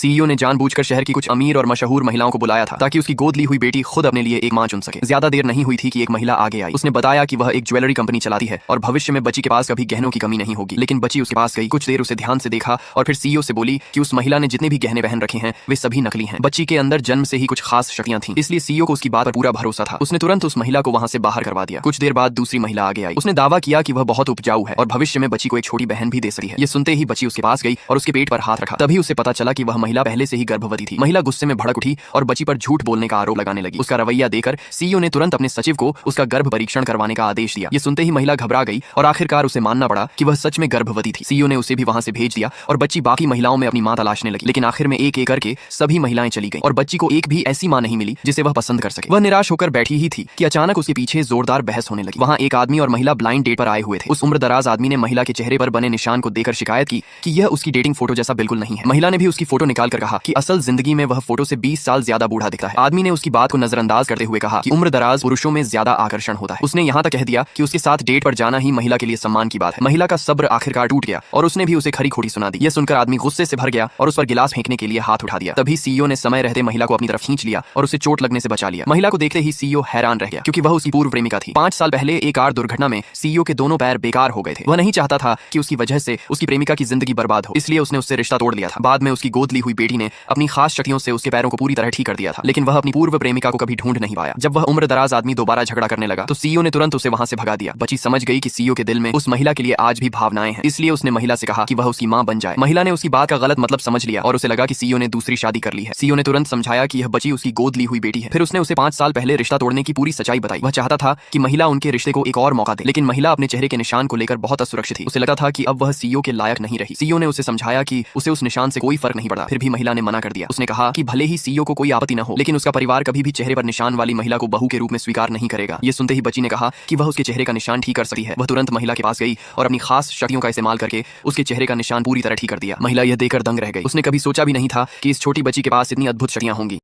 CEO ने जानबूझकर शहर की कुछ अमीर और मशहूर महिलाओं को बुलाया था ताकि उसकी गोद ली हुई बेटी खुद अपने लिए एक मां चुन सके। ज्यादा देर नहीं हुई थी कि एक महिला आगे आई। उसने बताया कि वह एक ज्वेलरी कंपनी चलाती है और भविष्य में बच्ची के पास कभी गहनों की कमी नहीं होगी। लेकिन बच्ची उसके पास गई, कुछ देर उसे ध्यान से देखा और फिर सीईओ से बोली कि उस महिला ने जितने भी गहने पहन रखे हैं वे सभी नकली हैं। बच्ची के अंदर जन्म से ही कुछ खास शक्तियां थीं, इसलिए सीईओ को उसकी बात पर पूरा भरोसा था। उसने तुरंत उस महिला को वहां से बाहर करवा दिया। कुछ देर बाद दूसरी महिला आगे आई। उसने दावा किया कि वह बहुत उपजाऊ है और भविष्य में बच्ची को एक छोटी बहन भी दे सकती है। ये सुनते ही बच्ची उसके पास गई और उसके पेट पर हाथ रखा। तभी उसे पता चला कि वह महिला पहले से ही गर्भवती थी। महिला गुस्से में भड़क उठी और बच्ची पर झूठ बोलने का आरोप लगाने लगी। उसका रवैया देखकर सीईओ ने तुरंत अपने सचिव को उसका गर्भ परीक्षण करवाने का आदेश दिया। ये सुनते ही महिला घबरा गई और आखिरकार उसे मानना पड़ा कि वह सच में गर्भवती थी। सीईओ ने उसे भी वहां से भेज दिया और बच्ची बाकी महिलाओं में अपनी मां तलाशने लगी। लेकिन आखिर में एक एक करके सभी महिलाएं चली गईं और बच्ची को एक भी ऐसी मां नहीं मिली जिसे वह पसंद कर सके। वह निराश होकर बैठी ही थी कि अचानक उसके पीछे जोरदार बहस होने लगी। वहां एक आदमी और महिला ब्लाइंड डेट पर आए हुए थे। उस उम्रदराज आदमी ने महिला के चेहरे पर बने निशान को देखकर शिकायत की कि यह उसकी डेटिंग फोटो जैसा बिल्कुल नहीं है। महिला ने भी उसकी फोटो निकालकर कहा कि असल जिंदगी में वह फोटो से 20 साल ज्यादा बूढ़ा दिखता है। आदमी ने उसकी बात को नजरअंदाज करते हुए कहा कि उम्रदराज पुरुषों में ज्यादा आकर्षण होता है। उसने यहाँ तक कह दिया कि उसके साथ डेट पर जाना ही महिला के लिए सम्मान की बात है। महिला का सब्र आखिरकार टूट गया और उसने भी उसे खरी खोटी सुना दी। यह सुनकर आदमी गुस्से से भर गया और उस पर गिलास फेंकने के लिए हाथ उठा दिया। तभी सीईओ ने समय रहते महिला को अपनी तरफ खींच लिया और उसे चोट लगने से बचा लिया। महिला को देखते ही सीईओ हैरान रह गया क्योंकि वह उसकी पूर्व प्रेमिका थी। 5 साल पहले एक कार दुर्घटना में सीईओ के दोनों पैर बेकार हो गए थे। वह नहीं चाहता था कि उसकी वजह से उसकी प्रेमिका की जिंदगी बर्बाद हो, इसलिए उसने उससे रिश्ता तोड़ लिया था। बाद में उसकी गोद ली हुई बेटी ने अपनी खास शक्तियों से उसके पैरों को पूरी तरह ठीक कर दिया था। लेकिन वह अपनी पूर्व प्रेमिका को कभी ढूंढ नहीं पाया। जब वह उम्रदराज आदमी दोबारा झगड़ा करने लगा तो सीईओ ने तुरंत उसे वहां से भगा दिया। बच्ची समझ गई कि सीईओ के दिल में उस महिला के लिए आज भी भावनाएं हैं, इसलिए उसने महिला से कहा कि वह उसकी मां बन जाए। महिला ने उसकी बात का गलत मतलब समझ लिया और उसे लगा कि सीईओ ने दूसरी शादी कर ली है। सीईओ ने तुरंत समझाया कि यह बच्ची उसकी गोद ली हुई बेटी है। फिर उसने उसे 5 साल पहले रिश्ता तोड़ने की पूरी सच्चाई बताई। वह चाहता था कि महिला उनके रिश्ते को एक और मौका दे, लेकिन महिला अपने चेहरे के निशान को लेकर बहुत असुरक्षित थी। उसे लगा था कि अब वह सीईओ के लायक नहीं रही। सीईओ ने उसे समझाया कि उसे उस निशान से कोई फर्क नहीं पड़ा। फिर भी महिला ने मना कर दिया। उसने कहा कि भले ही सीईओ को कोई आपत्ति न हो, लेकिन उसका परिवार कभी भी चेहरे पर निशान वाली महिला को बहू के रूप में स्वीकार नहीं करेगा। ये सुनते ही बच्ची ने कहा कि वह उसके चेहरे का निशान ठीक कर सकती है। वह तुरंत महिला के पास गई और अपनी खास शक्तियों का इस्तेमाल करके उसके चेहरे का निशान पूरी तरह ठीक कर दिया। महिला यह देखकर दंग रह गई। उसने कभी सोचा भी नहीं था कि इस छोटी बच्ची के पास इतनी अद्भुत शक्तियां होंगी।